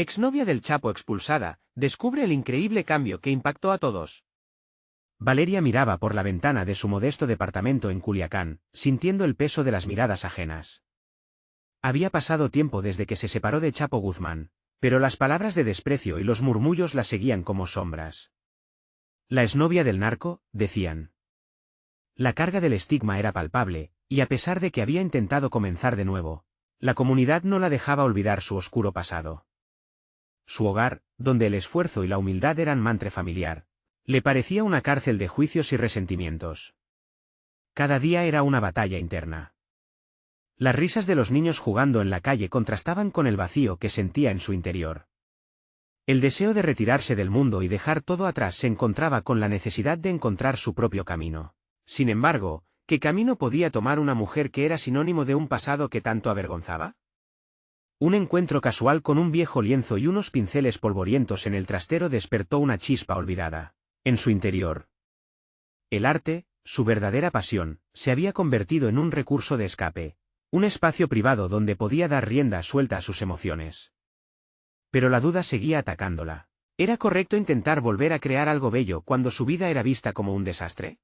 exnovia del Chapo expulsada, descubre el increíble cambio que impactó a todos. Valeria miraba por la ventana de su modesto departamento en Culiacán, sintiendo el peso de las miradas ajenas. Había pasado tiempo desde que se separó de Chapo Guzmán, pero las palabras de desprecio y los murmullos la seguían como sombras. La exnovia del narco, decían. La carga del estigma era palpable, y a pesar de que había intentado comenzar de nuevo, la comunidad no la dejaba olvidar su oscuro pasado. Su hogar, donde el esfuerzo y la humildad eran mantra familiar, le parecía una cárcel de juicios y resentimientos. Cada día era una batalla interna. Las risas de los niños jugando en la calle contrastaban con el vacío que sentía en su interior. El deseo de retirarse del mundo y dejar todo atrás se encontraba con la necesidad de encontrar su propio camino. Sin embargo, ¿qué camino podía tomar una mujer que era sinónimo de un pasado que tanto avergonzaba? Un encuentro casual con un viejo lienzo y unos pinceles polvorientos en el trastero despertó una chispa olvidada en su interior. El arte, su verdadera pasión, se había convertido en un recurso de escape, un espacio privado donde podía dar rienda suelta a sus emociones. Pero la duda seguía atacándola. ¿Era correcto intentar volver a crear algo bello cuando su vida era vista como un desastre?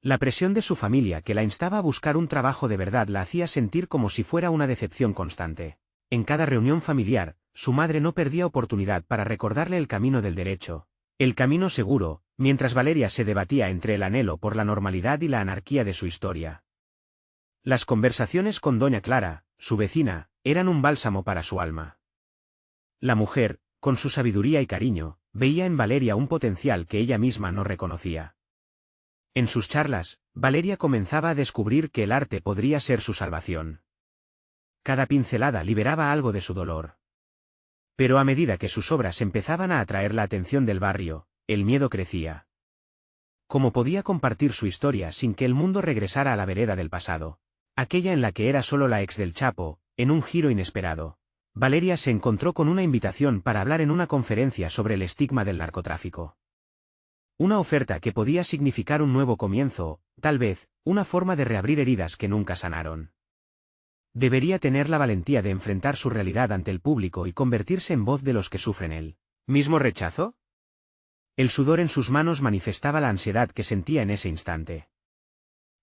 La presión de su familia que la instaba a buscar un trabajo de verdad la hacía sentir como si fuera una decepción constante. En cada reunión familiar, su madre no perdía oportunidad para recordarle el camino del derecho, el camino seguro, mientras Valeria se debatía entre el anhelo por la normalidad y la anarquía de su historia. Las conversaciones con doña Clara, su vecina, eran un bálsamo para su alma. La mujer, con su sabiduría y cariño, veía en Valeria un potencial que ella misma no reconocía. En sus charlas, Valeria comenzaba a descubrir que el arte podría ser su salvación. Cada pincelada liberaba algo de su dolor. Pero a medida que sus obras empezaban a atraer la atención del barrio, el miedo crecía. ¿Cómo podía compartir su historia sin que el mundo regresara a la vereda del pasado, aquella en la que era solo la ex del Chapo? En un giro inesperado, Valeria se encontró con una invitación para hablar en una conferencia sobre el estigma del narcotráfico. Una oferta que podía significar un nuevo comienzo, tal vez, una forma de reabrir heridas que nunca sanaron. Debería tener la valentía de enfrentar su realidad ante el público y convertirse en voz de los que sufren el mismo rechazo. El sudor en sus manos manifestaba la ansiedad que sentía en ese instante.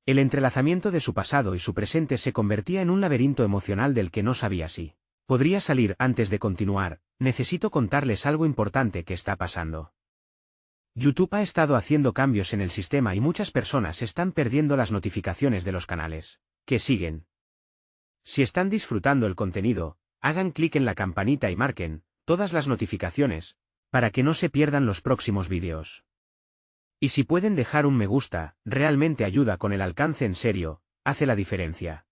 El entrelazamiento de su pasado y su presente se convertía en un laberinto emocional del que no sabía si podría salir. Antes de continuar, necesito contarles algo importante que está pasando. YouTube ha estado haciendo cambios en el sistema y muchas personas están perdiendo las notificaciones de los canales que siguen. Si están disfrutando el contenido, hagan clic en la campanita y marquen todas las notificaciones, para que no se pierdan los próximos vídeos. Y si pueden dejar un me gusta, realmente ayuda con el alcance. En serio, hace la diferencia.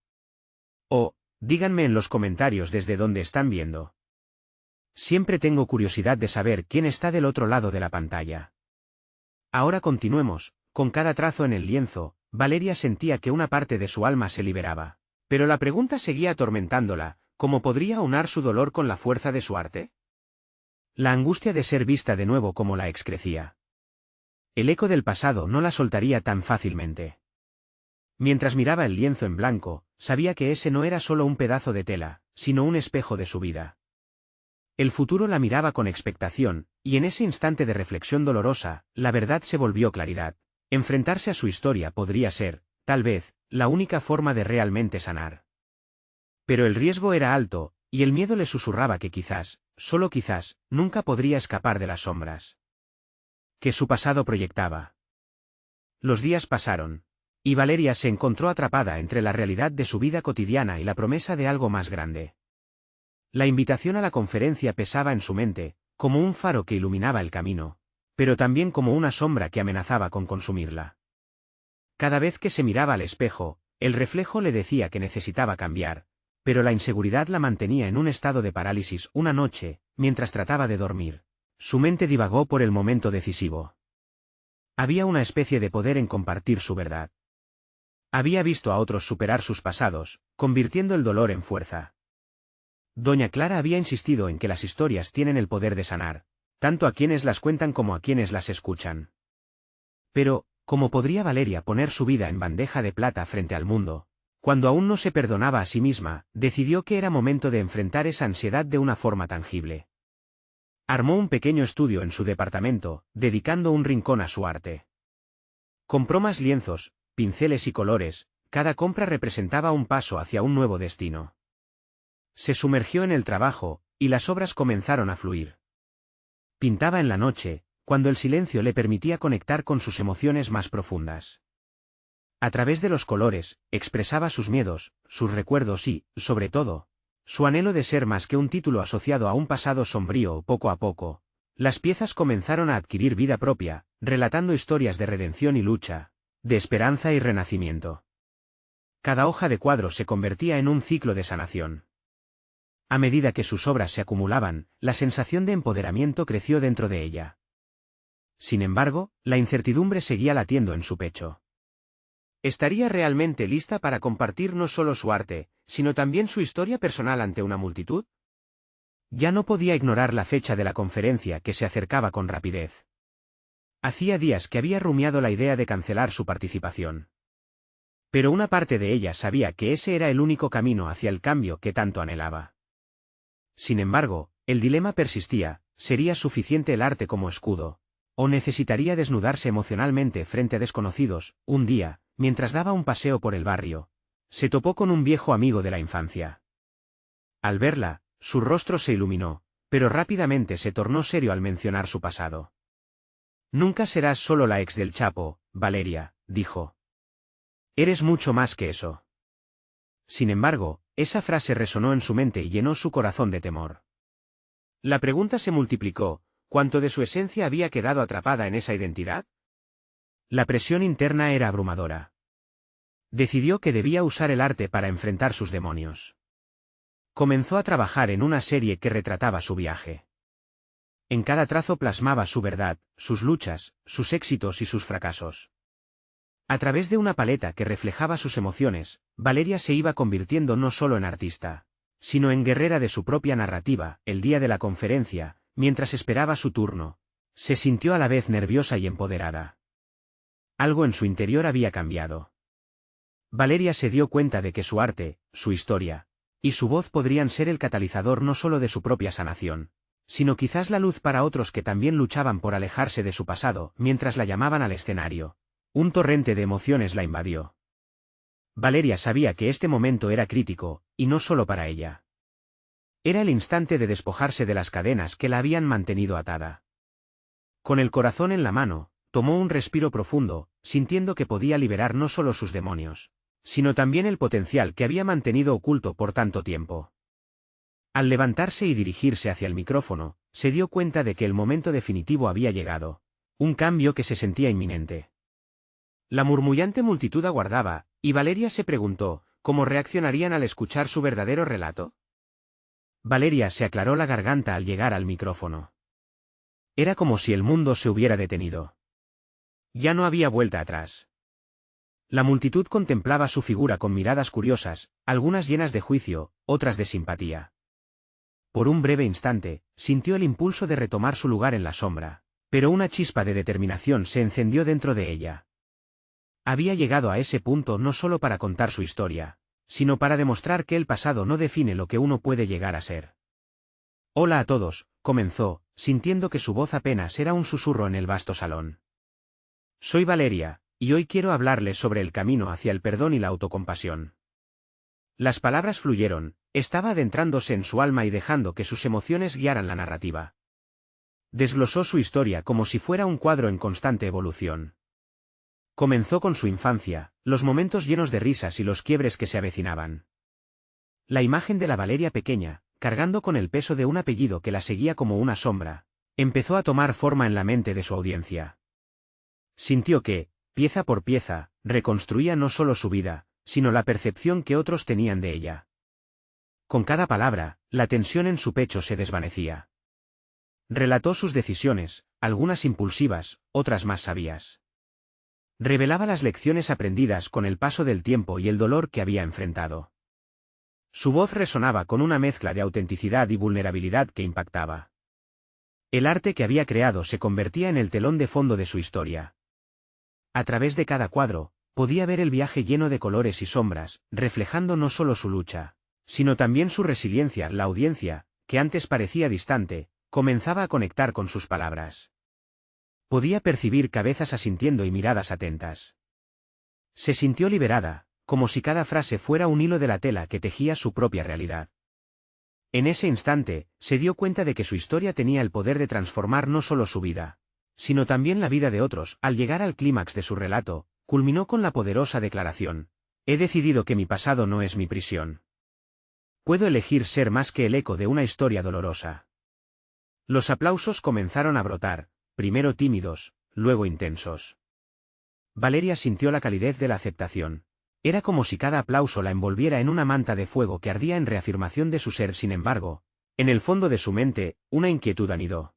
O, díganme en los comentarios desde dónde están viendo. Siempre tengo curiosidad de saber quién está del otro lado de la pantalla. Ahora continuemos. Con cada trazo en el lienzo, Valeria sentía que una parte de su alma se liberaba. Pero la pregunta seguía atormentándola: ¿cómo podría aunar su dolor con la fuerza de su arte? La angustia de ser vista de nuevo como la ex crecía. El eco del pasado no la soltaría tan fácilmente. Mientras miraba el lienzo en blanco, sabía que ese no era solo un pedazo de tela, sino un espejo de su vida. El futuro la miraba con expectación, y en ese instante de reflexión dolorosa, la verdad se volvió claridad. Enfrentarse a su historia podría ser, tal vez, la única forma de realmente sanar. Pero el riesgo era alto, y el miedo le susurraba que quizás, solo quizás, nunca podría escapar de las sombras que su pasado proyectaba. Los días pasaron, y Valeria se encontró atrapada entre la realidad de su vida cotidiana y la promesa de algo más grande. La invitación a la conferencia pesaba en su mente, como un faro que iluminaba el camino, pero también como una sombra que amenazaba con consumirla. Cada vez que se miraba al espejo, el reflejo le decía que necesitaba cambiar, pero la inseguridad la mantenía en un estado de parálisis. Una noche, mientras trataba de dormir, su mente divagó por el momento decisivo. Había una especie de poder en compartir su verdad. Había visto a otros superar sus pasados, convirtiendo el dolor en fuerza. Doña Clara había insistido en que las historias tienen el poder de sanar, tanto a quienes las cuentan como a quienes las escuchan. Pero, ¿cómo podría Valeria poner su vida en bandeja de plata frente al mundo? Cuando aún no se perdonaba a sí misma, decidió que era momento de enfrentar esa ansiedad de una forma tangible. Armó un pequeño estudio en su departamento, dedicando un rincón a su arte. Compró más lienzos, pinceles y colores, cada compra representaba un paso hacia un nuevo destino. Se sumergió en el trabajo, y las obras comenzaron a fluir. Pintaba en la noche, cuando el silencio le permitía conectar con sus emociones más profundas. A través de los colores, expresaba sus miedos, sus recuerdos y, sobre todo, su anhelo de ser más que un título asociado a un pasado sombrío. Poco a poco, las piezas comenzaron a adquirir vida propia, relatando historias de redención y lucha, de esperanza y renacimiento. Cada hoja de cuadro se convertía en un ciclo de sanación. A medida que sus obras se acumulaban, la sensación de empoderamiento creció dentro de ella. Sin embargo, la incertidumbre seguía latiendo en su pecho. ¿Estaría realmente lista para compartir no solo su arte, sino también su historia personal ante una multitud? Ya no podía ignorar la fecha de la conferencia que se acercaba con rapidez. Hacía días que había rumiado la idea de cancelar su participación. Pero una parte de ella sabía que ese era el único camino hacia el cambio que tanto anhelaba. Sin embargo, el dilema persistía: ¿sería suficiente el arte como escudo? ¿O necesitaría desnudarse emocionalmente frente a desconocidos? Un día, mientras daba un paseo por el barrio, se topó con un viejo amigo de la infancia. Al verla, su rostro se iluminó, pero rápidamente se tornó serio al mencionar su pasado. «Nunca serás solo la ex del Chapo, Valeria», dijo. «Eres mucho más que eso». Sin embargo, esa frase resonó en su mente y llenó su corazón de temor. La pregunta se multiplicó: ¿cuánto de su esencia había quedado atrapada en esa identidad? La presión interna era abrumadora. Decidió que debía usar el arte para enfrentar sus demonios. Comenzó a trabajar en una serie que retrataba su viaje. En cada trazo plasmaba su verdad, sus luchas, sus éxitos y sus fracasos. A través de una paleta que reflejaba sus emociones, Valeria se iba convirtiendo no solo en artista, sino en guerrera de su propia narrativa. El día de la conferencia, mientras esperaba su turno, se sintió a la vez nerviosa y empoderada. Algo en su interior había cambiado. Valeria se dio cuenta de que su arte, su historia, y su voz podrían ser el catalizador no solo de su propia sanación, sino quizás la luz para otros que también luchaban por alejarse de su pasado. Mientras la llamaban al escenario, un torrente de emociones la invadió. Valeria sabía que este momento era crítico, y no solo para ella. Era el instante de despojarse de las cadenas que la habían mantenido atada. Con el corazón en la mano, tomó un respiro profundo, sintiendo que podía liberar no solo sus demonios, sino también el potencial que había mantenido oculto por tanto tiempo. Al levantarse y dirigirse hacia el micrófono, se dio cuenta de que el momento definitivo había llegado, un cambio que se sentía inminente. La murmullante multitud aguardaba, y Valeria se preguntó, ¿cómo reaccionarían al escuchar su verdadero relato? Valeria se aclaró la garganta al llegar al micrófono. Era como si el mundo se hubiera detenido. Ya no había vuelta atrás. La multitud contemplaba su figura con miradas curiosas, algunas llenas de juicio, otras de simpatía. Por un breve instante, sintió el impulso de retomar su lugar en la sombra, pero una chispa de determinación se encendió dentro de ella. Había llegado a ese punto no solo para contar su historia, sino para demostrar que el pasado no define lo que uno puede llegar a ser. «Hola a todos», comenzó, sintiendo que su voz apenas era un susurro en el vasto salón. «Soy Valeria, y hoy quiero hablarles sobre el camino hacia el perdón y la autocompasión». Las palabras fluyeron, estaba adentrándose en su alma y dejando que sus emociones guiaran la narrativa. Desglosó su historia como si fuera un cuadro en constante evolución. Comenzó con su infancia, los momentos llenos de risas y los quiebres que se avecinaban. La imagen de la Valeria pequeña, cargando con el peso de un apellido que la seguía como una sombra, empezó a tomar forma en la mente de su audiencia. Sintió que, pieza por pieza, reconstruía no solo su vida, sino la percepción que otros tenían de ella. Con cada palabra, la tensión en su pecho se desvanecía. Relató sus decisiones, algunas impulsivas, otras más sabias. Revelaba las lecciones aprendidas con el paso del tiempo y el dolor que había enfrentado. Su voz resonaba con una mezcla de autenticidad y vulnerabilidad que impactaba. El arte que había creado se convertía en el telón de fondo de su historia. A través de cada cuadro, podía ver el viaje lleno de colores y sombras, reflejando no solo su lucha, sino también su resiliencia. La audiencia, que antes parecía distante, comenzaba a conectar con sus palabras. Podía percibir cabezas asintiendo y miradas atentas. Se sintió liberada, como si cada frase fuera un hilo de la tela que tejía su propia realidad. En ese instante, se dio cuenta de que su historia tenía el poder de transformar no solo su vida, sino también la vida de otros. Al llegar al clímax de su relato, culminó con la poderosa declaración: «He decidido que mi pasado no es mi prisión. Puedo elegir ser más que el eco de una historia dolorosa». Los aplausos comenzaron a brotar, primero tímidos, luego intensos. Valeria sintió la calidez de la aceptación. Era como si cada aplauso la envolviera en una manta de fuego que ardía en reafirmación de su ser. Sin embargo, en el fondo de su mente, una inquietud anidó.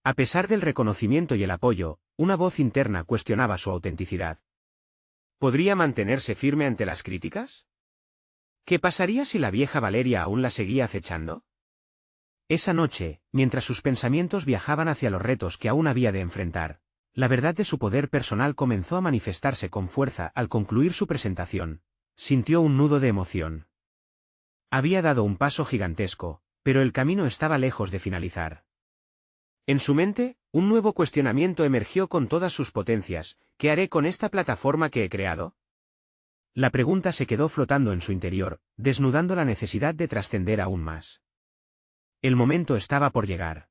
A pesar del reconocimiento y el apoyo, una voz interna cuestionaba su autenticidad. ¿Podría mantenerse firme ante las críticas? ¿Qué pasaría si la vieja Valeria aún la seguía acechando? Esa noche, mientras sus pensamientos viajaban hacia los retos que aún había de enfrentar, la verdad de su poder personal comenzó a manifestarse con fuerza. Al concluir su presentación, sintió un nudo de emoción. Había dado un paso gigantesco, pero el camino estaba lejos de finalizar. En su mente, un nuevo cuestionamiento emergió con todas sus potencias: ¿qué haré con esta plataforma que he creado? La pregunta se quedó flotando en su interior, desnudando la necesidad de trascender aún más. El momento estaba por llegar.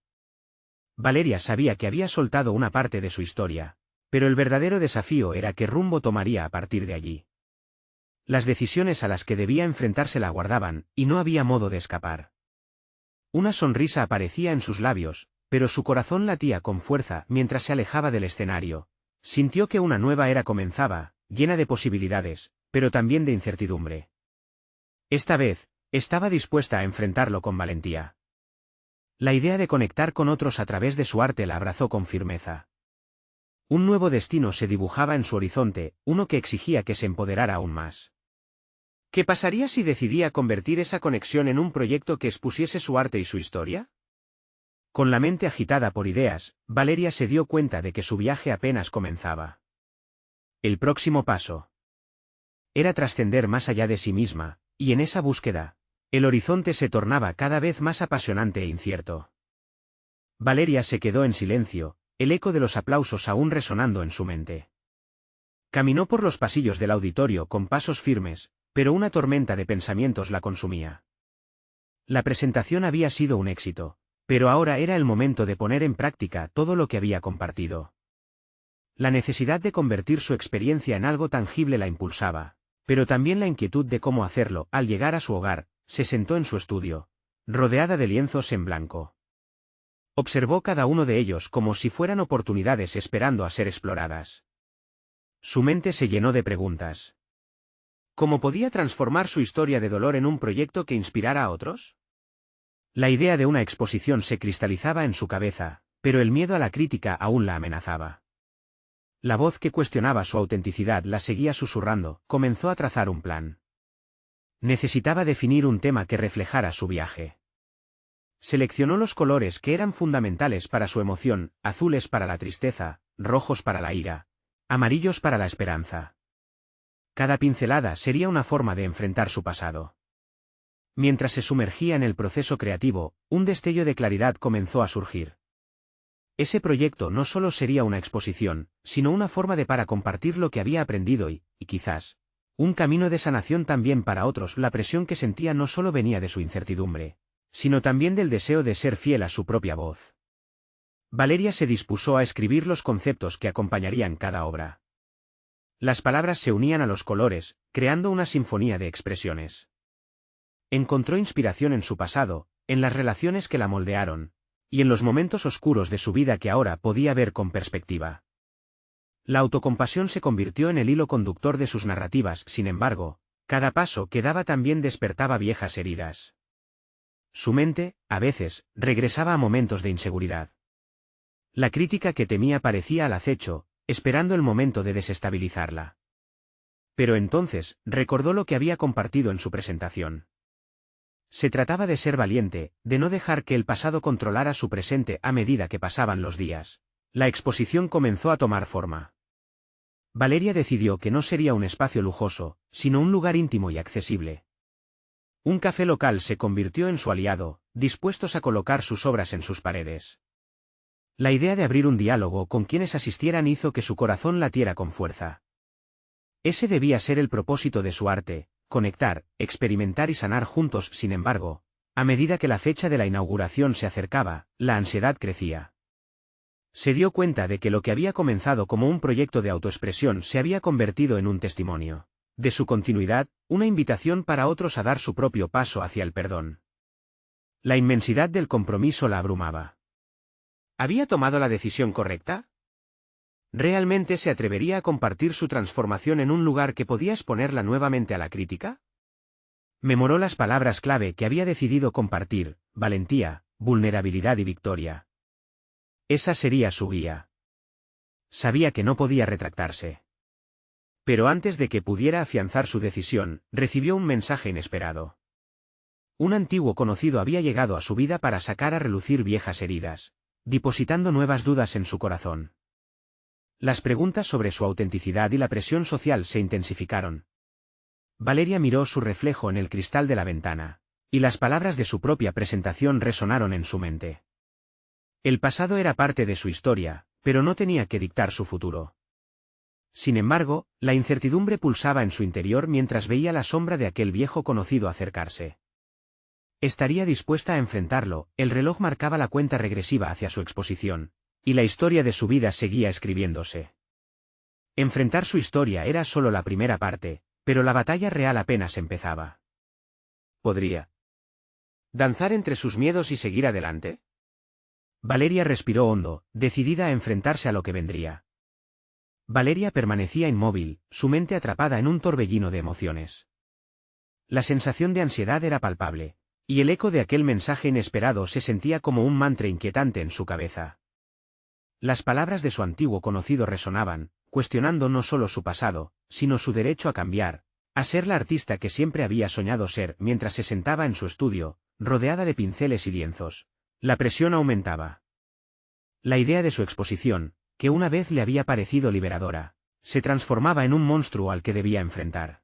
Valeria sabía que había soltado una parte de su historia, pero el verdadero desafío era qué rumbo tomaría a partir de allí. Las decisiones a las que debía enfrentarse la aguardaban, y no había modo de escapar. Una sonrisa aparecía en sus labios, pero su corazón latía con fuerza mientras se alejaba del escenario. Sintió que una nueva era comenzaba, llena de posibilidades, pero también de incertidumbre. Esta vez, estaba dispuesta a enfrentarlo con valentía. La idea de conectar con otros a través de su arte la abrazó con firmeza. Un nuevo destino se dibujaba en su horizonte, uno que exigía que se empoderara aún más. ¿Qué pasaría si decidía convertir esa conexión en un proyecto que expusiese su arte y su historia? Con la mente agitada por ideas, Valeria se dio cuenta de que su viaje apenas comenzaba. El próximo paso era trascender más allá de sí misma, y en esa búsqueda, el horizonte se tornaba cada vez más apasionante e incierto. Valeria se quedó en silencio, el eco de los aplausos aún resonando en su mente. Caminó por los pasillos del auditorio con pasos firmes, pero una tormenta de pensamientos la consumía. La presentación había sido un éxito, pero ahora era el momento de poner en práctica todo lo que había compartido. La necesidad de convertir su experiencia en algo tangible la impulsaba, pero también la inquietud de cómo hacerlo. Al llegar a su hogar, se sentó en su estudio, rodeada de lienzos en blanco. Observó cada uno de ellos como si fueran oportunidades esperando a ser exploradas. Su mente se llenó de preguntas. ¿Cómo podía transformar su historia de dolor en un proyecto que inspirara a otros? La idea de una exposición se cristalizaba en su cabeza, pero el miedo a la crítica aún la amenazaba. La voz que cuestionaba su autenticidad la seguía susurrando. Comenzó a trazar un plan. Necesitaba definir un tema que reflejara su viaje. Seleccionó los colores que eran fundamentales para su emoción: azules para la tristeza, rojos para la ira, amarillos para la esperanza. Cada pincelada sería una forma de enfrentar su pasado. Mientras se sumergía en el proceso creativo, un destello de claridad comenzó a surgir. Ese proyecto no solo sería una exposición, sino una forma para compartir lo que había aprendido y quizás, un camino de sanación también para otros. La presión que sentía no solo venía de su incertidumbre, sino también del deseo de ser fiel a su propia voz. Valeria se dispuso a escribir los conceptos que acompañarían cada obra. Las palabras se unían a los colores, creando una sinfonía de expresiones. Encontró inspiración en su pasado, en las relaciones que la moldearon, y en los momentos oscuros de su vida que ahora podía ver con perspectiva. La autocompasión se convirtió en el hilo conductor de sus narrativas. Sin embargo, cada paso que daba también despertaba viejas heridas. Su mente, a veces, regresaba a momentos de inseguridad. La crítica que temía parecía al acecho, esperando el momento de desestabilizarla. Pero entonces, recordó lo que había compartido en su presentación. Se trataba de ser valiente, de no dejar que el pasado controlara su presente. A medida que pasaban los días, la exposición comenzó a tomar forma. Valeria decidió que no sería un espacio lujoso, sino un lugar íntimo y accesible. Un café local se convirtió en su aliado, dispuestos a colocar sus obras en sus paredes. La idea de abrir un diálogo con quienes asistieran hizo que su corazón latiera con fuerza. Ese debía ser el propósito de su arte, conectar, experimentar y sanar juntos. Sin embargo, a medida que la fecha de la inauguración se acercaba, la ansiedad crecía. Se dio cuenta de que lo que había comenzado como un proyecto de autoexpresión se había convertido en un testimonio de su continuidad, una invitación para otros a dar su propio paso hacia el perdón. La inmensidad del compromiso la abrumaba. ¿Había tomado la decisión correcta? ¿Realmente se atrevería a compartir su transformación en un lugar que podía exponerla nuevamente a la crítica? Memoró las palabras clave que había decidido compartir: valentía, vulnerabilidad y victoria. Esa sería su guía. Sabía que no podía retractarse. Pero antes de que pudiera afianzar su decisión, recibió un mensaje inesperado. Un antiguo conocido había llegado a su vida para sacar a relucir viejas heridas, depositando nuevas dudas en su corazón. Las preguntas sobre su autenticidad y la presión social se intensificaron. Valeria miró su reflejo en el cristal de la ventana, y las palabras de su propia presentación resonaron en su mente. El pasado era parte de su historia, pero no tenía que dictar su futuro. Sin embargo, la incertidumbre pulsaba en su interior mientras veía la sombra de aquel viejo conocido acercarse. Estaría dispuesta a enfrentarlo. El reloj marcaba la cuenta regresiva hacia su exposición, y la historia de su vida seguía escribiéndose. Enfrentar su historia era solo la primera parte, pero la batalla real apenas empezaba. ¿Podría danzar entre sus miedos y seguir adelante? Valeria respiró hondo, decidida a enfrentarse a lo que vendría. Valeria permanecía inmóvil, su mente atrapada en un torbellino de emociones. La sensación de ansiedad era palpable, y el eco de aquel mensaje inesperado se sentía como un mantra inquietante en su cabeza. Las palabras de su antiguo conocido resonaban, cuestionando no solo su pasado, sino su derecho a cambiar, a ser la artista que siempre había soñado ser. Mientras se sentaba en su estudio, rodeada de pinceles y lienzos, la presión aumentaba. La idea de su exposición, que una vez le había parecido liberadora, se transformaba en un monstruo al que debía enfrentar.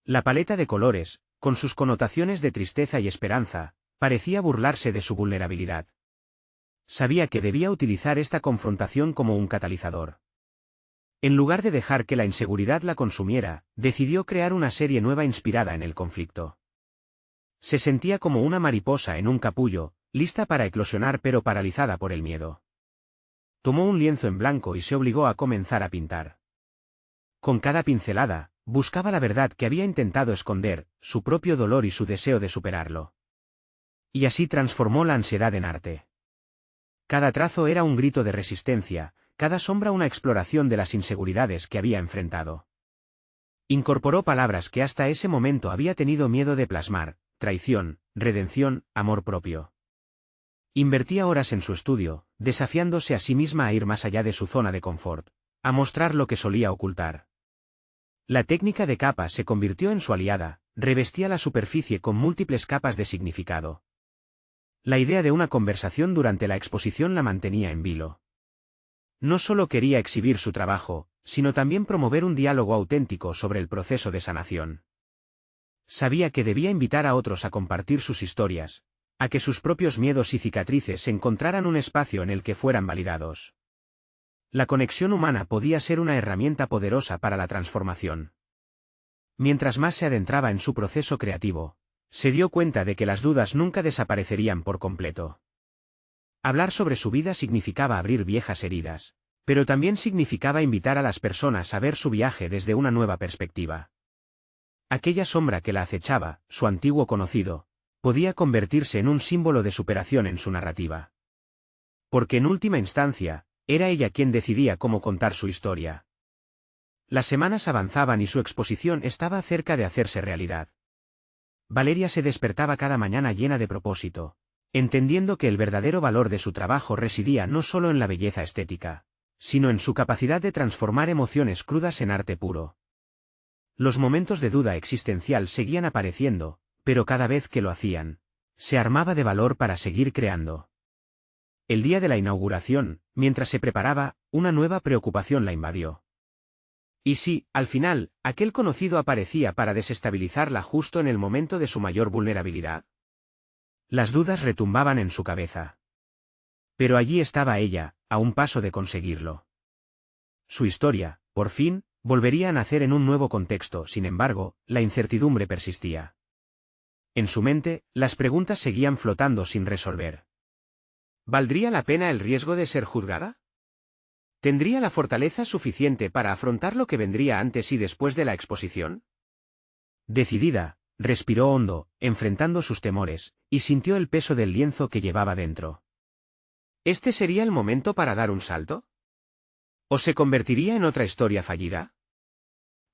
La paleta de colores, con sus connotaciones de tristeza y esperanza, parecía burlarse de su vulnerabilidad. Sabía que debía utilizar esta confrontación como un catalizador. En lugar de dejar que la inseguridad la consumiera, decidió crear una serie nueva inspirada en el conflicto. Se sentía como una mariposa en un capullo, lista para eclosionar pero paralizada por el miedo. Tomó un lienzo en blanco y se obligó a comenzar a pintar. Con cada pincelada, buscaba la verdad que había intentado esconder, su propio dolor y su deseo de superarlo. Y así transformó la ansiedad en arte. Cada trazo era un grito de resistencia, cada sombra una exploración de las inseguridades que había enfrentado. Incorporó palabras que hasta ese momento había tenido miedo de plasmar: traición, redención, amor propio. Invertía horas en su estudio, desafiándose a sí misma a ir más allá de su zona de confort, a mostrar lo que solía ocultar. La técnica de capas se convirtió en su aliada, revestía la superficie con múltiples capas de significado. La idea de una conversación durante la exposición la mantenía en vilo. No solo quería exhibir su trabajo, sino también promover un diálogo auténtico sobre el proceso de sanación. Sabía que debía invitar a otros a compartir sus historias, a que sus propios miedos y cicatrices encontraran un espacio en el que fueran validados. La conexión humana podía ser una herramienta poderosa para la transformación. Mientras más se adentraba en su proceso creativo, se dio cuenta de que las dudas nunca desaparecerían por completo. Hablar sobre su vida significaba abrir viejas heridas, pero también significaba invitar a las personas a ver su viaje desde una nueva perspectiva. Aquella sombra que la acechaba, su antiguo conocido, podía convertirse en un símbolo de superación en su narrativa. Porque en última instancia, era ella quien decidía cómo contar su historia. Las semanas avanzaban y su exposición estaba cerca de hacerse realidad. Valeria se despertaba cada mañana llena de propósito, entendiendo que el verdadero valor de su trabajo residía no solo en la belleza estética, sino en su capacidad de transformar emociones crudas en arte puro. Los momentos de duda existencial seguían apareciendo, pero cada vez que lo hacían, se armaba de valor para seguir creando. El día de la inauguración, mientras se preparaba, una nueva preocupación la invadió. ¿Y si, al final, aquel conocido aparecía para desestabilizarla justo en el momento de su mayor vulnerabilidad? Las dudas retumbaban en su cabeza. Pero allí estaba ella, a un paso de conseguirlo. Su historia, por fin, volvería a nacer en un nuevo contexto, sin embargo, la incertidumbre persistía. En su mente, las preguntas seguían flotando sin resolver. ¿Valdría la pena el riesgo de ser juzgada? ¿Tendría la fortaleza suficiente para afrontar lo que vendría antes y después de la exposición? Decidida, respiró hondo, enfrentando sus temores, y sintió el peso del lienzo que llevaba dentro. ¿Este sería el momento para dar un salto? ¿O se convertiría en otra historia fallida?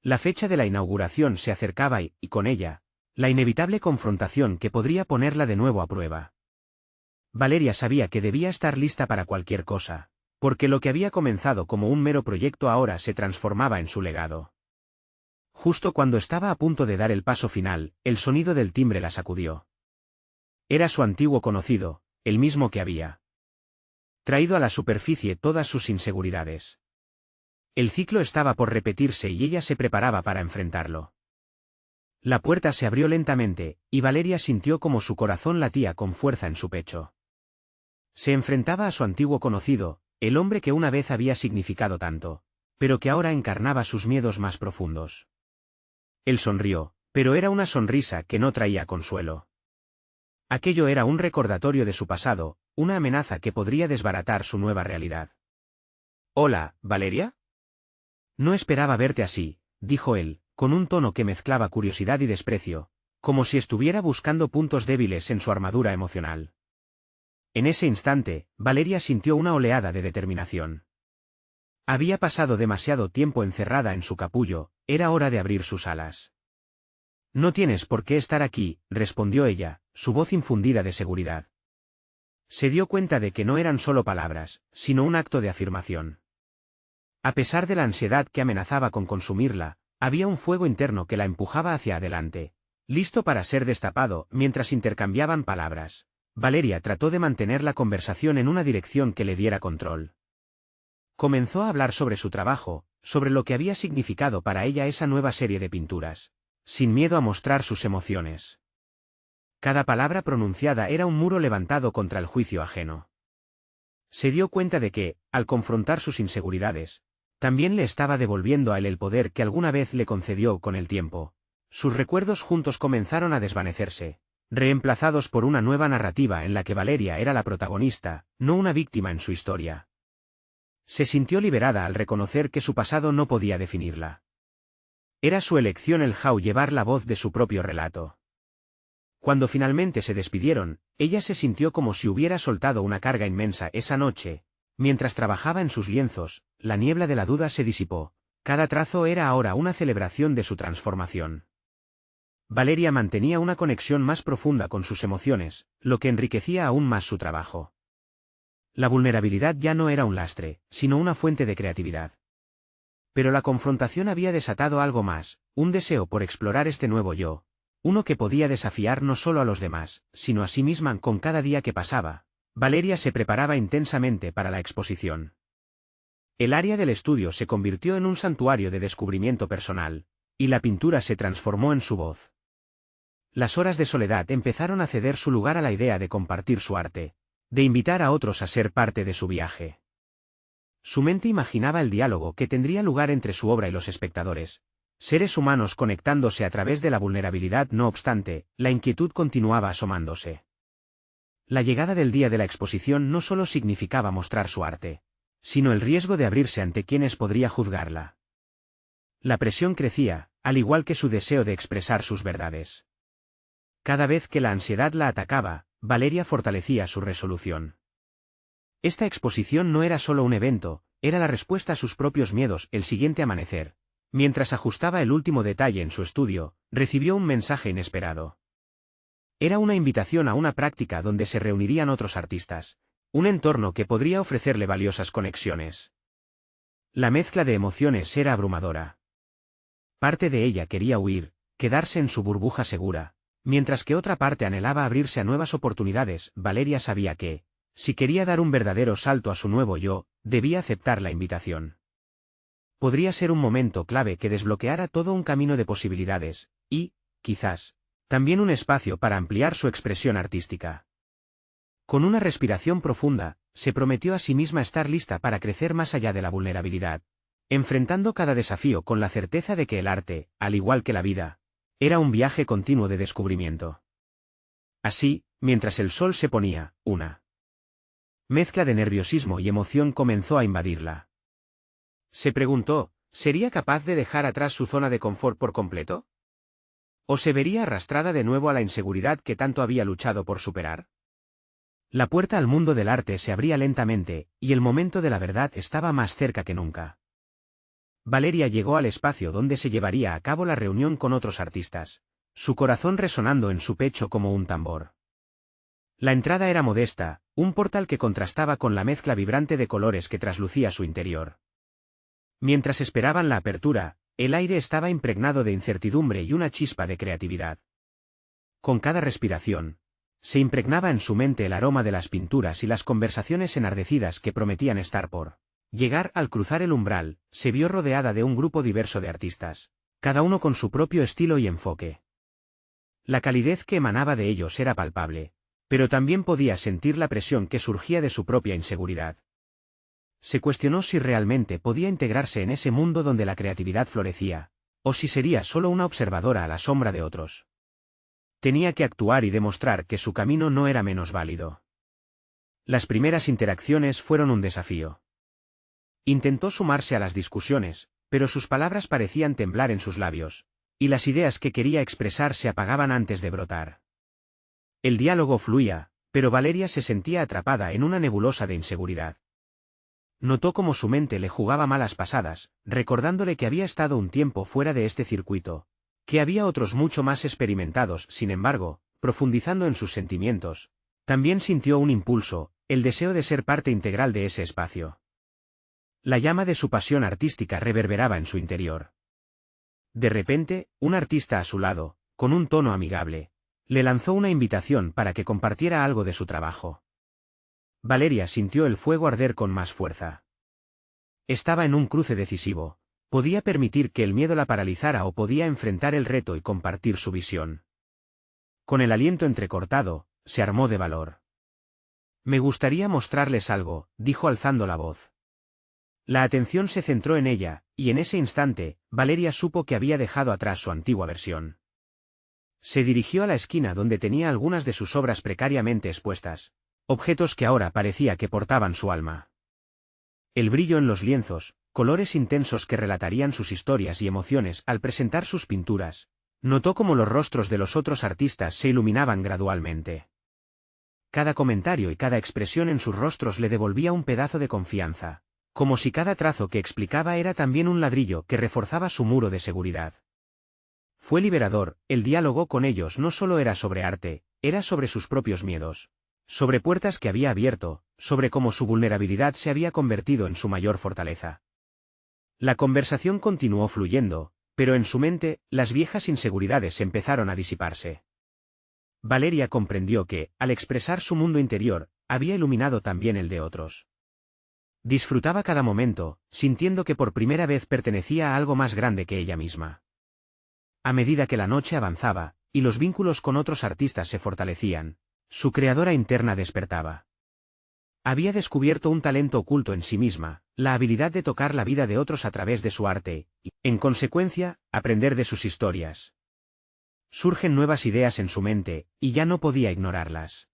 La fecha de la inauguración se acercaba y, con ella, la inevitable confrontación que podría ponerla de nuevo a prueba. Valeria sabía que debía estar lista para cualquier cosa, porque lo que había comenzado como un mero proyecto ahora se transformaba en su legado. Justo cuando estaba a punto de dar el paso final, el sonido del timbre la sacudió. Era su antiguo conocido, el mismo que había traído a la superficie todas sus inseguridades. El ciclo estaba por repetirse y ella se preparaba para enfrentarlo. La puerta se abrió lentamente, y Valeria sintió como su corazón latía con fuerza en su pecho. Se enfrentaba a su antiguo conocido, el hombre que una vez había significado tanto, pero que ahora encarnaba sus miedos más profundos. Él sonrió, pero era una sonrisa que no traía consuelo. Aquello era un recordatorio de su pasado, una amenaza que podría desbaratar su nueva realidad. «Hola, ¿Valeria?» No esperaba verte así, dijo él, con un tono que mezclaba curiosidad y desprecio, como si estuviera buscando puntos débiles en su armadura emocional. En ese instante, Valeria sintió una oleada de determinación. Había pasado demasiado tiempo encerrada en su capullo, era hora de abrir sus alas. No tienes por qué estar aquí, respondió ella, su voz infundida de seguridad. Se dio cuenta de que no eran solo palabras, sino un acto de afirmación. A pesar de la ansiedad que amenazaba con consumirla, había un fuego interno que la empujaba hacia adelante, listo para ser destapado. Mientras intercambiaban palabras, Valeria trató de mantener la conversación en una dirección que le diera control. Comenzó a hablar sobre su trabajo, sobre lo que había significado para ella esa nueva serie de pinturas, sin miedo a mostrar sus emociones. Cada palabra pronunciada era un muro levantado contra el juicio ajeno. Se dio cuenta de que, al confrontar sus inseguridades, también le estaba devolviendo a él el poder que alguna vez le concedió con el tiempo. Sus recuerdos juntos comenzaron a desvanecerse, reemplazados por una nueva narrativa en la que Valeria era la protagonista, no una víctima en su historia. Se sintió liberada al reconocer que su pasado no podía definirla. Era su elección el llevar la voz de su propio relato. Cuando finalmente se despidieron, ella se sintió como si hubiera soltado una carga inmensa esa noche. Mientras trabajaba en sus lienzos, la niebla de la duda se disipó. Cada trazo era ahora una celebración de su transformación. Valeria mantenía una conexión más profunda con sus emociones, lo que enriquecía aún más su trabajo. La vulnerabilidad ya no era un lastre, sino una fuente de creatividad. Pero la confrontación había desatado algo más, un deseo por explorar este nuevo yo, uno que podía desafiar no solo a los demás, sino a sí misma. Con cada día que pasaba, Valeria se preparaba intensamente para la exposición. El área del estudio se convirtió en un santuario de descubrimiento personal, y la pintura se transformó en su voz. Las horas de soledad empezaron a ceder su lugar a la idea de compartir su arte, de invitar a otros a ser parte de su viaje. Su mente imaginaba el diálogo que tendría lugar entre su obra y los espectadores, seres humanos conectándose a través de la vulnerabilidad. No obstante, la inquietud continuaba asomándose. La llegada del día de la exposición no solo significaba mostrar su arte, sino el riesgo de abrirse ante quienes podría juzgarla. La presión crecía, al igual que su deseo de expresar sus verdades. Cada vez que la ansiedad la atacaba, Valeria fortalecía su resolución. Esta exposición no era solo un evento, era la respuesta a sus propios miedos. El siguiente amanecer, mientras ajustaba el último detalle en su estudio, recibió un mensaje inesperado. Era una invitación a una práctica donde se reunirían otros artistas, un entorno que podría ofrecerle valiosas conexiones. La mezcla de emociones era abrumadora. Parte de ella quería huir, quedarse en su burbuja segura, mientras que otra parte anhelaba abrirse a nuevas oportunidades. Valeria sabía que, si quería dar un verdadero salto a su nuevo yo, debía aceptar la invitación. Podría ser un momento clave que desbloqueara todo un camino de posibilidades, y, quizás, también un espacio para ampliar su expresión artística. Con una respiración profunda, se prometió a sí misma estar lista para crecer más allá de la vulnerabilidad, enfrentando cada desafío con la certeza de que el arte, al igual que la vida, era un viaje continuo de descubrimiento. Así, mientras el sol se ponía, una mezcla de nerviosismo y emoción comenzó a invadirla. Se preguntó, ¿sería capaz de dejar atrás su zona de confort por completo? ¿O se vería arrastrada de nuevo a la inseguridad que tanto había luchado por superar? La puerta al mundo del arte se abría lentamente, y el momento de la verdad estaba más cerca que nunca. Valeria llegó al espacio donde se llevaría a cabo la reunión con otros artistas, su corazón resonando en su pecho como un tambor. La entrada era modesta, un portal que contrastaba con la mezcla vibrante de colores que traslucía su interior. Mientras esperaban la apertura, el aire estaba impregnado de incertidumbre y una chispa de creatividad. Con cada respiración, se impregnaba en su mente el aroma de las pinturas y las conversaciones enardecidas que prometían estar por llegar. Al cruzar el umbral, se vio rodeada de un grupo diverso de artistas, cada uno con su propio estilo y enfoque. La calidez que emanaba de ellos era palpable, pero también podía sentir la presión que surgía de su propia inseguridad. Se cuestionó si realmente podía integrarse en ese mundo donde la creatividad florecía, o si sería solo una observadora a la sombra de otros. Tenía que actuar y demostrar que su camino no era menos válido. Las primeras interacciones fueron un desafío. Intentó sumarse a las discusiones, pero sus palabras parecían temblar en sus labios, y las ideas que quería expresar se apagaban antes de brotar. El diálogo fluía, pero Valeria se sentía atrapada en una nebulosa de inseguridad. Notó cómo su mente le jugaba malas pasadas, recordándole que había estado un tiempo fuera de este circuito, que había otros mucho más experimentados. Sin embargo, profundizando en sus sentimientos, también sintió un impulso, el deseo de ser parte integral de ese espacio. La llama de su pasión artística reverberaba en su interior. De repente, un artista a su lado, con un tono amigable, le lanzó una invitación para que compartiera algo de su trabajo. Valeria sintió el fuego arder con más fuerza. Estaba en un cruce decisivo. Podía permitir que el miedo la paralizara o podía enfrentar el reto y compartir su visión. Con el aliento entrecortado, se armó de valor. Me gustaría mostrarles algo, dijo alzando la voz. La atención se centró en ella, y en ese instante, Valeria supo que había dejado atrás su antigua versión. Se dirigió a la esquina donde tenía algunas de sus obras precariamente expuestas, objetos que ahora parecía que portaban su alma. El brillo en los lienzos, colores intensos que relatarían sus historias y emociones al presentar sus pinturas, notó cómo los rostros de los otros artistas se iluminaban gradualmente. Cada comentario y cada expresión en sus rostros le devolvía un pedazo de confianza, como si cada trazo que explicaba era también un ladrillo que reforzaba su muro de seguridad. Fue liberador. El diálogo con ellos no solo era sobre arte, era sobre sus propios miedos, sobre puertas que había abierto, sobre cómo su vulnerabilidad se había convertido en su mayor fortaleza. La conversación continuó fluyendo, pero en su mente, las viejas inseguridades empezaron a disiparse. Valeria comprendió que, al expresar su mundo interior, había iluminado también el de otros. Disfrutaba cada momento, sintiendo que por primera vez pertenecía a algo más grande que ella misma. A medida que la noche avanzaba, y los vínculos con otros artistas se fortalecían, su creadora interna despertaba. Había descubierto un talento oculto en sí misma, la habilidad de tocar la vida de otros a través de su arte, y, en consecuencia, aprender de sus historias. Surgen nuevas ideas en su mente, y ya no podía ignorarlas.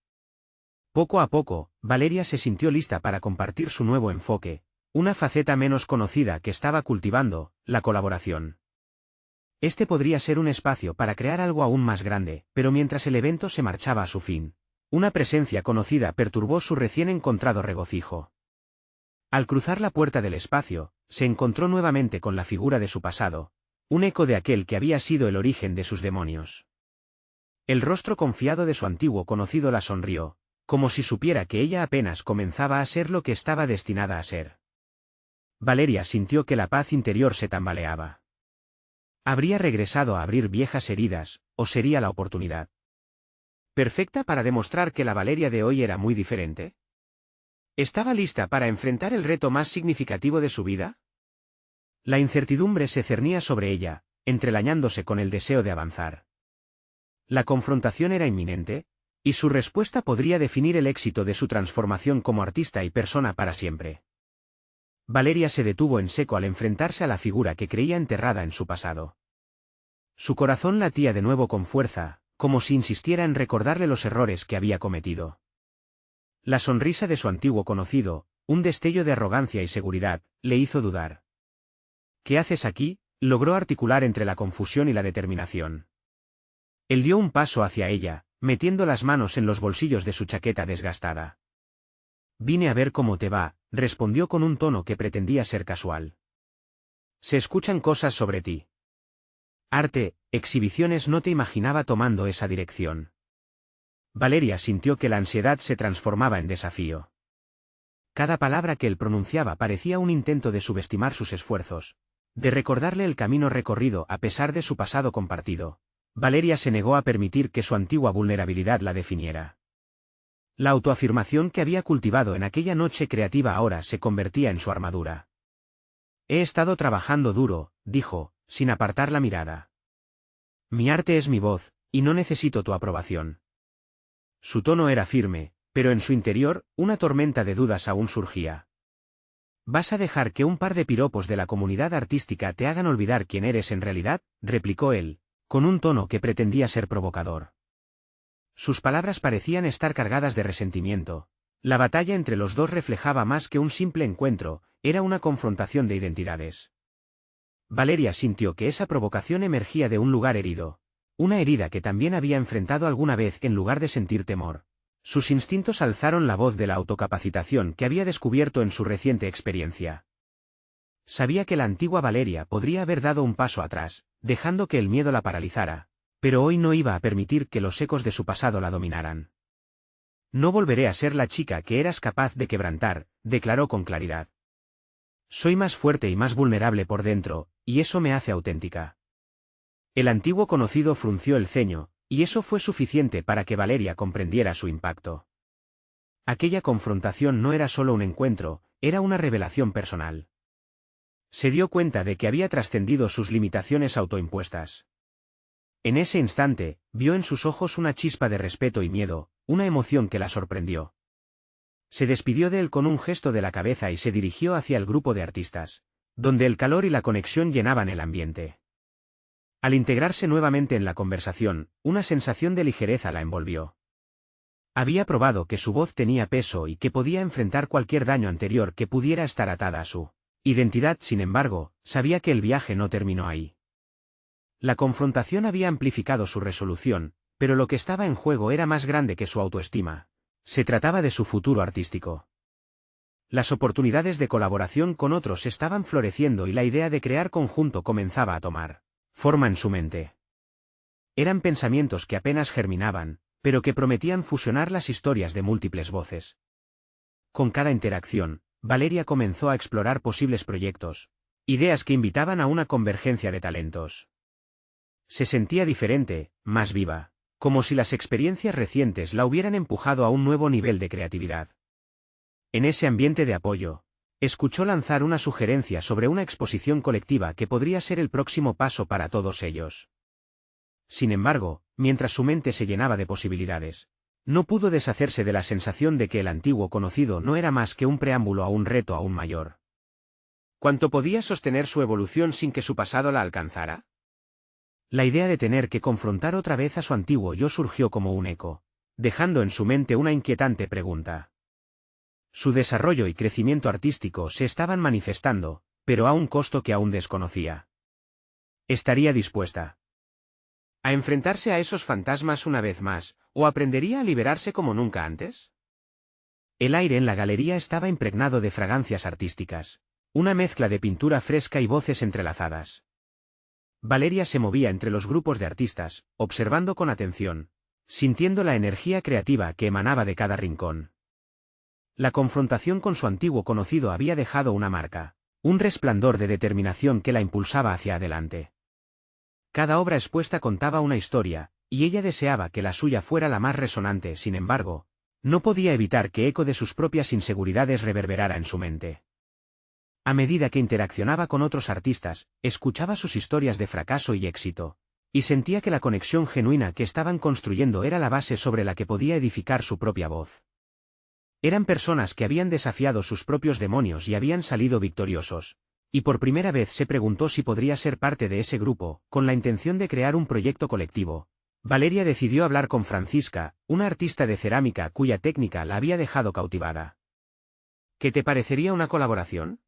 Poco a poco, Valeria se sintió lista para compartir su nuevo enfoque, una faceta menos conocida que estaba cultivando, la colaboración. Este podría ser un espacio para crear algo aún más grande, pero mientras el evento se marchaba a su fin, una presencia conocida perturbó su recién encontrado regocijo. Al cruzar la puerta del espacio, se encontró nuevamente con la figura de su pasado, un eco de aquel que había sido el origen de sus demonios. El rostro confiado de su antiguo conocido la sonrió, como si supiera que ella apenas comenzaba a ser lo que estaba destinada a ser. Valeria sintió que la paz interior se tambaleaba. ¿Habría regresado a abrir viejas heridas, o sería la oportunidad perfecta para demostrar que la Valeria de hoy era muy diferente? ¿Estaba lista para enfrentar el reto más significativo de su vida? La incertidumbre se cernía sobre ella, entrelañándose con el deseo de avanzar. La confrontación era inminente, Y su respuesta podría definir el éxito de su transformación como artista y persona para siempre. Valeria se detuvo en seco al enfrentarse a la figura que creía enterrada en su pasado. Su corazón latía de nuevo con fuerza, como si insistiera en recordarle los errores que había cometido. La sonrisa de su antiguo conocido, un destello de arrogancia y seguridad, le hizo dudar. «¿Qué haces aquí?», logró articular entre la confusión y la determinación. Él dio un paso hacia ella, metiendo las manos en los bolsillos de su chaqueta desgastada. «Vine a ver cómo te va», respondió con un tono que pretendía ser casual. «Se escuchan cosas sobre ti. Arte, exhibiciones». No te imaginaba tomando esa dirección. Valeria sintió que la ansiedad se transformaba en desafío. Cada palabra que él pronunciaba parecía un intento de subestimar sus esfuerzos, de recordarle el camino recorrido a pesar de su pasado compartido. Valeria se negó a permitir que su antigua vulnerabilidad la definiera. La autoafirmación que había cultivado en aquella noche creativa ahora se convertía en su armadura. «He estado trabajando duro», dijo, sin apartar la mirada. «Mi arte es mi voz, y no necesito tu aprobación». Su tono era firme, pero en su interior, una tormenta de dudas aún surgía. «¿Vas a dejar que un par de piropos de la comunidad artística te hagan olvidar quién eres en realidad?», replicó él, con un tono que pretendía ser provocador. Sus palabras parecían estar cargadas de resentimiento. La batalla entre los dos reflejaba más que un simple encuentro, era una confrontación de identidades. Valeria sintió que esa provocación emergía de un lugar herido. Una herida que también había enfrentado alguna vez en lugar de sentir temor. Sus instintos alzaron la voz de la autocapacitación que había descubierto en su reciente experiencia. Sabía que la antigua Valeria podría haber dado un paso atrás, dejando que el miedo la paralizara, pero hoy no iba a permitir que los ecos de su pasado la dominaran. «No volveré a ser la chica que eras capaz de quebrantar», declaró con claridad. «Soy más fuerte y más vulnerable por dentro, y eso me hace auténtica». El antiguo conocido frunció el ceño, y eso fue suficiente para que Valeria comprendiera su impacto. Aquella confrontación no era solo un encuentro, era una revelación personal. Se dio cuenta de que había trascendido sus limitaciones autoimpuestas. En ese instante, vio en sus ojos una chispa de respeto y miedo, una emoción que la sorprendió. Se despidió de él con un gesto de la cabeza y se dirigió hacia el grupo de artistas, donde el calor y la conexión llenaban el ambiente. Al integrarse nuevamente en la conversación, una sensación de ligereza la envolvió. Había probado que su voz tenía peso y que podía enfrentar cualquier daño anterior que pudiera estar atada a su identidad. Sin embargo, sabía que el viaje no terminó ahí. La confrontación había amplificado su resolución, pero lo que estaba en juego era más grande que su autoestima. Se trataba de su futuro artístico. Las oportunidades de colaboración con otros estaban floreciendo y la idea de crear conjunto comenzaba a tomar forma en su mente. Eran pensamientos que apenas germinaban, pero que prometían fusionar las historias de múltiples voces. Con cada interacción, Valeria comenzó a explorar posibles proyectos, ideas que invitaban a una convergencia de talentos. Se sentía diferente, más viva, como si las experiencias recientes la hubieran empujado a un nuevo nivel de creatividad. En ese ambiente de apoyo, escuchó lanzar una sugerencia sobre una exposición colectiva que podría ser el próximo paso para todos ellos. Sin embargo, mientras su mente se llenaba de posibilidades, no pudo deshacerse de la sensación de que el antiguo conocido no era más que un preámbulo a un reto aún mayor. ¿Cuánto podía sostener su evolución sin que su pasado la alcanzara? La idea de tener que confrontar otra vez a su antiguo yo surgió como un eco, dejando en su mente una inquietante pregunta. Su desarrollo y crecimiento artístico se estaban manifestando, pero a un costo que aún desconocía. ¿Estaría dispuesta a enfrentarse a esos fantasmas una vez más, o aprendería a liberarse como nunca antes? El aire en la galería estaba impregnado de fragancias artísticas, una mezcla de pintura fresca y voces entrelazadas. Valeria se movía entre los grupos de artistas, observando con atención, sintiendo la energía creativa que emanaba de cada rincón. La confrontación con su antiguo conocido había dejado una marca, un resplandor de determinación que la impulsaba hacia adelante. Cada obra expuesta contaba una historia, y ella deseaba que la suya fuera la más resonante. Sin embargo, no podía evitar que eco de sus propias inseguridades reverberara en su mente. A medida que interaccionaba con otros artistas, escuchaba sus historias de fracaso y éxito, y sentía que la conexión genuina que estaban construyendo era la base sobre la que podía edificar su propia voz. Eran personas que habían desafiado sus propios demonios y habían salido victoriosos, y por primera vez se preguntó si podría ser parte de ese grupo, con la intención de crear un proyecto colectivo. Valeria decidió hablar con Francisca, una artista de cerámica cuya técnica la había dejado cautivada. ¿Qué te parecería una colaboración?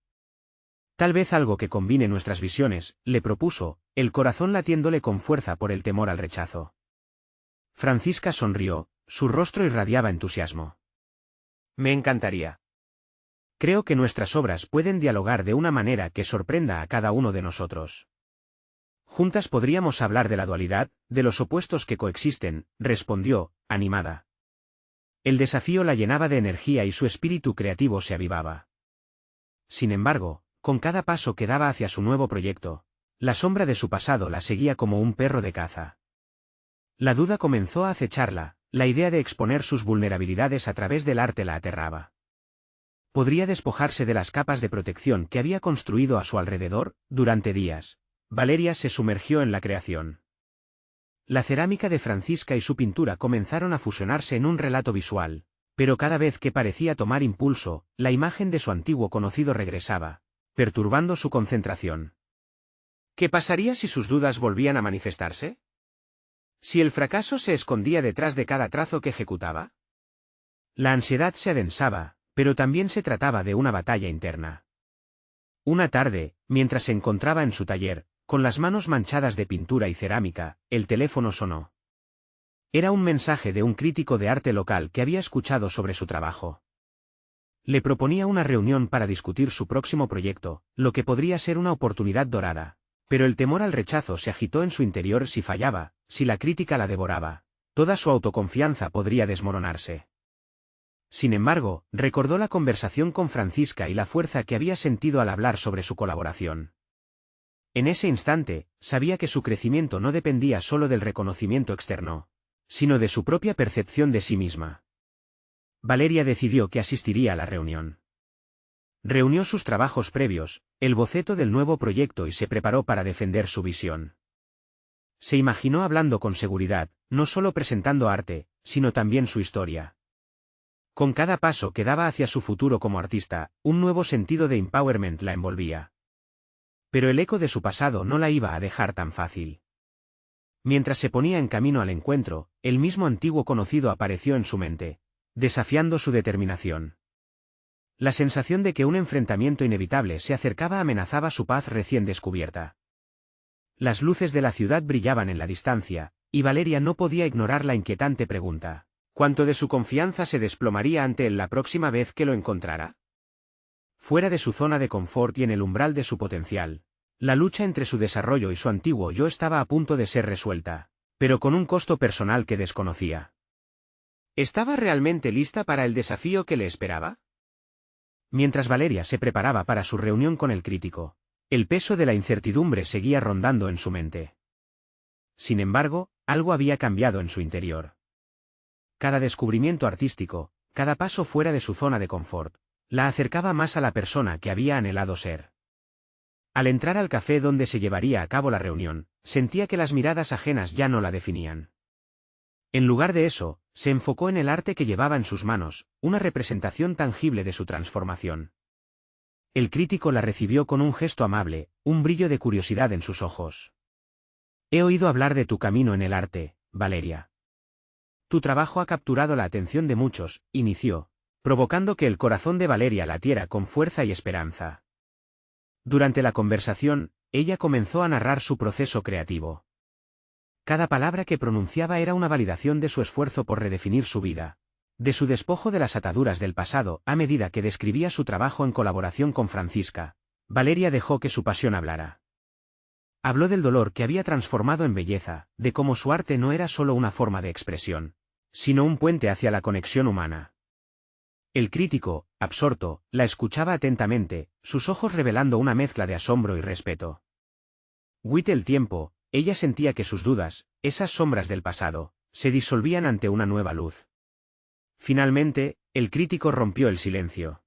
Tal vez algo que combine nuestras visiones, le propuso, el corazón latiéndole con fuerza por el temor al rechazo. Francisca sonrió, su rostro irradiaba entusiasmo. Me encantaría. Creo que nuestras obras pueden dialogar de una manera que sorprenda a cada uno de nosotros. Juntas podríamos hablar de la dualidad, de los opuestos que coexisten, respondió, animada. El desafío la llenaba de energía y su espíritu creativo se avivaba. Sin embargo, con cada paso que daba hacia su nuevo proyecto, la sombra de su pasado la seguía como un perro de caza. La duda comenzó a acecharla, la idea de exponer sus vulnerabilidades a través del arte la aterraba. ¿Podría despojarse de las capas de protección que había construido a su alrededor? Durante días, Valeria se sumergió en la creación. La cerámica de Francisca y su pintura comenzaron a fusionarse en un relato visual, pero cada vez que parecía tomar impulso, la imagen de su antiguo conocido regresaba, perturbando su concentración. ¿Qué pasaría si sus dudas volvían a manifestarse? ¿Si el fracaso se escondía detrás de cada trazo que ejecutaba? La ansiedad se adensaba, pero también se trataba de una batalla interna. Una tarde, mientras se encontraba en su taller, con las manos manchadas de pintura y cerámica, el teléfono sonó. Era un mensaje de un crítico de arte local que había escuchado sobre su trabajo. Le proponía una reunión para discutir su próximo proyecto, lo que podría ser una oportunidad dorada. Pero el temor al rechazo se agitó en su interior si fallaba, si la crítica la devoraba. Toda su autoconfianza podría desmoronarse. Sin embargo, recordó la conversación con Francisca y la fuerza que había sentido al hablar sobre su colaboración. En ese instante, sabía que su crecimiento no dependía solo del reconocimiento externo, sino de su propia percepción de sí misma. Valeria decidió que asistiría a la reunión. Reunió sus trabajos previos, el boceto del nuevo proyecto y se preparó para defender su visión. Se imaginó hablando con seguridad, no solo presentando arte, sino también su historia. Con cada paso que daba hacia su futuro como artista, un nuevo sentido de empowerment la envolvía. Pero el eco de su pasado no la iba a dejar tan fácil. Mientras se ponía en camino al encuentro, el mismo antiguo conocido apareció en su mente, desafiando su determinación. La sensación de que un enfrentamiento inevitable se acercaba amenazaba su paz recién descubierta. Las luces de la ciudad brillaban en la distancia, y Valeria no podía ignorar la inquietante pregunta: ¿cuánto de su confianza se desplomaría ante él la próxima vez que lo encontrara? Fuera de su zona de confort y en el umbral de su potencial, la lucha entre su desarrollo y su antiguo yo estaba a punto de ser resuelta, pero con un costo personal que desconocía. ¿Estaba realmente lista para el desafío que le esperaba? Mientras Valeria se preparaba para su reunión con el crítico, el peso de la incertidumbre seguía rondando en su mente. Sin embargo, algo había cambiado en su interior. Cada descubrimiento artístico, cada paso fuera de su zona de confort, la acercaba más a la persona que había anhelado ser. Al entrar al café donde se llevaría a cabo la reunión, sentía que las miradas ajenas ya no la definían. En lugar de eso, se enfocó en el arte que llevaba en sus manos, una representación tangible de su transformación. El crítico la recibió con un gesto amable, un brillo de curiosidad en sus ojos. He oído hablar de tu camino en el arte, Valeria. Tu trabajo ha capturado la atención de muchos, inició, provocando que el corazón de Valeria latiera con fuerza y esperanza. Durante la conversación, ella comenzó a narrar su proceso creativo. Cada palabra que pronunciaba era una validación de su esfuerzo por redefinir su vida, de su despojo de las ataduras del pasado. A medida que describía su trabajo en colaboración con Francisca, Valeria dejó que su pasión hablara. Habló del dolor que había transformado en belleza, de cómo su arte no era solo una forma de expresión, sino un puente hacia la conexión humana. El crítico, absorto, la escuchaba atentamente, sus ojos revelando una mezcla de asombro y respeto. El tiempo, ella sentía que sus dudas, esas sombras del pasado, se disolvían ante una nueva luz. Finalmente, el crítico rompió el silencio.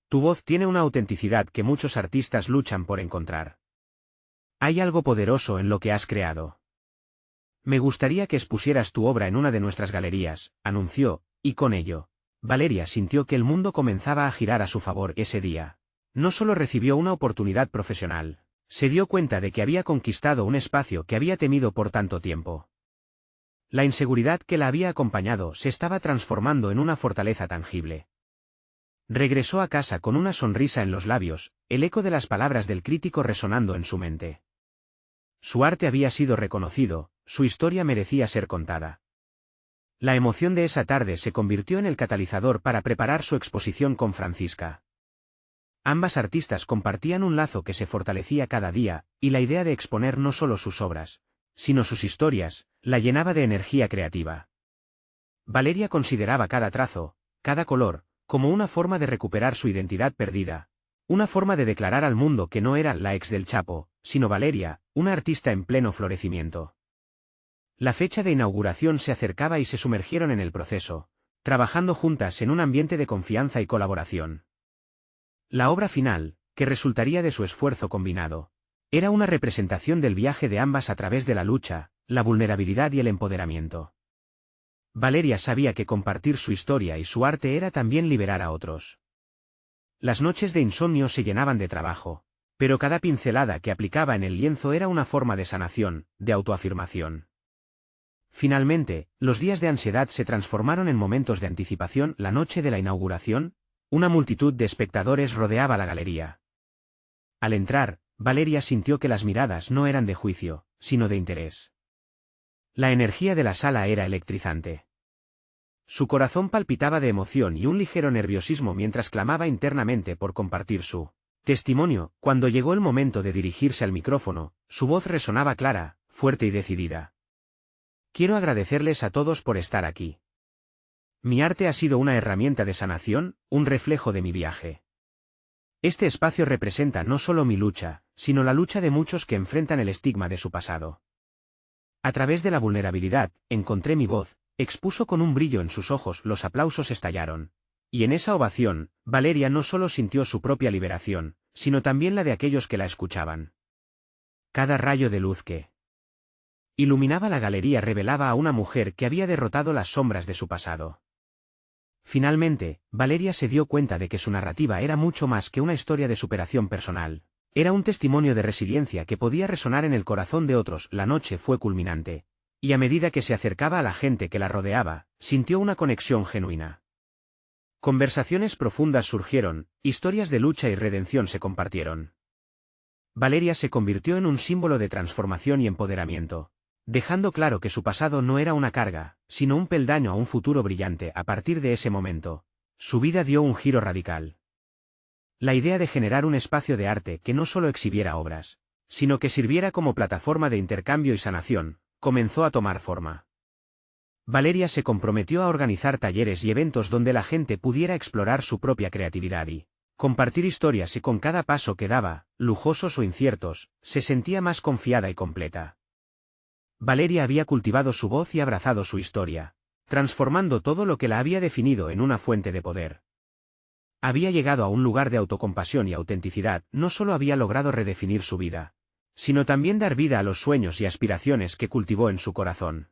Tu voz tiene una autenticidad que muchos artistas luchan por encontrar. Hay algo poderoso en lo que has creado. Me gustaría que expusieras tu obra en una de nuestras galerías, anunció, y con ello, Valeria sintió que el mundo comenzaba a girar a su favor ese día. No solo recibió una oportunidad profesional, se dio cuenta de que había conquistado un espacio que había temido por tanto tiempo. La inseguridad que la había acompañado se estaba transformando en una fortaleza tangible. Regresó a casa con una sonrisa en los labios, el eco de las palabras del crítico resonando en su mente. Su arte había sido reconocido, su historia merecía ser contada. La emoción de esa tarde se convirtió en el catalizador para preparar su exposición con Francisca. Ambas artistas compartían un lazo que se fortalecía cada día, y la idea de exponer no solo sus obras, sino sus historias, la llenaba de energía creativa. Valeria consideraba cada trazo, cada color, como una forma de recuperar su identidad perdida, una forma de declarar al mundo que no era la ex del Chapo, sino Valeria, una artista en pleno florecimiento. La fecha de inauguración se acercaba y se sumergieron en el proceso, trabajando juntas en un ambiente de confianza y colaboración. La obra final, que resultaría de su esfuerzo combinado, era una representación del viaje de ambas a través de la lucha, la vulnerabilidad y el empoderamiento. Valeria sabía que compartir su historia y su arte era también liberar a otros. Las noches de insomnio se llenaban de trabajo, pero cada pincelada que aplicaba en el lienzo era una forma de sanación, de autoafirmación. Finalmente, los días de ansiedad se transformaron en momentos de anticipación. La noche de la inauguración, una multitud de espectadores rodeaba la galería. Al entrar, Valeria sintió que las miradas no eran de juicio, sino de interés. La energía de la sala era electrizante. Su corazón palpitaba de emoción y un ligero nerviosismo mientras clamaba internamente por compartir su testimonio. Cuando llegó el momento de dirigirse al micrófono, su voz resonaba clara, fuerte y decidida. Quiero agradecerles a todos por estar aquí. Mi arte ha sido una herramienta de sanación, un reflejo de mi viaje. Este espacio representa no solo mi lucha, sino la lucha de muchos que enfrentan el estigma de su pasado. A través de la vulnerabilidad, encontré mi voz, expuso con un brillo en sus ojos. Los aplausos estallaron. Y en esa ovación, Valeria no solo sintió su propia liberación, sino también la de aquellos que la escuchaban. Cada rayo de luz que iluminaba la galería revelaba a una mujer que había derrotado las sombras de su pasado. Finalmente, Valeria se dio cuenta de que su narrativa era mucho más que una historia de superación personal. Era un testimonio de resiliencia que podía resonar en el corazón de otros. La noche fue culminante, y a medida que se acercaba a la gente que la rodeaba, sintió una conexión genuina. Conversaciones profundas surgieron, historias de lucha y redención se compartieron. Valeria se convirtió en un símbolo de transformación y empoderamiento, dejando claro que su pasado no era una carga, sino un peldaño a un futuro brillante. A partir de ese momento, su vida dio un giro radical. La idea de generar un espacio de arte que no solo exhibiera obras, sino que sirviera como plataforma de intercambio y sanación, comenzó a tomar forma. Valeria se comprometió a organizar talleres y eventos donde la gente pudiera explorar su propia creatividad y compartir historias, y con cada paso que daba, lujosos o inciertos, se sentía más confiada y completa. Valeria había cultivado su voz y abrazado su historia, transformando todo lo que la había definido en una fuente de poder. Había llegado a un lugar de autocompasión y autenticidad. No solo había logrado redefinir su vida, sino también dar vida a los sueños y aspiraciones que cultivó en su corazón.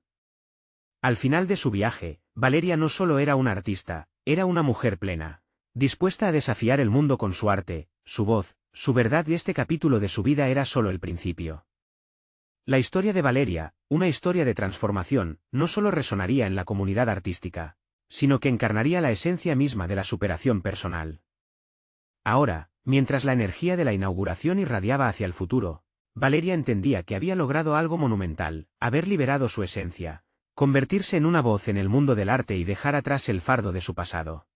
Al final de su viaje, Valeria no solo era una artista, era una mujer plena, dispuesta a desafiar el mundo con su arte, su voz, su verdad, y este capítulo de su vida era solo el principio. La historia de Valeria, una historia de transformación, no solo resonaría en la comunidad artística, sino que encarnaría la esencia misma de la superación personal. Ahora, mientras la energía de la inauguración irradiaba hacia el futuro, Valeria entendía que había logrado algo monumental: haber liberado su esencia, convertirse en una voz en el mundo del arte y dejar atrás el fardo de su pasado.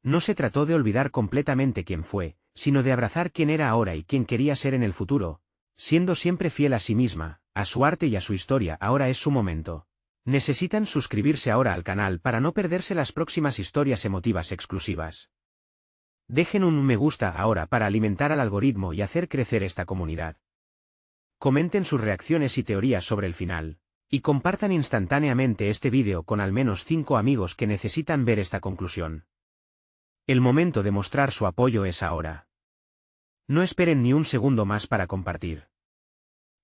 No se trató de olvidar completamente quién fue, sino de abrazar quién era ahora y quién quería ser en el futuro, siendo siempre fiel a sí misma, a su arte y a su historia. Ahora es su momento. Necesitan suscribirse ahora al canal para no perderse las próximas historias emotivas exclusivas. Dejen un me gusta ahora para alimentar al algoritmo y hacer crecer esta comunidad. Comenten sus reacciones y teorías sobre el final, y compartan instantáneamente este vídeo con al menos 5 amigos que necesitan ver esta conclusión. El momento de mostrar su apoyo es ahora. No esperen ni un segundo más para compartir.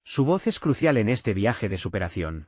Su voz es crucial en este viaje de superación.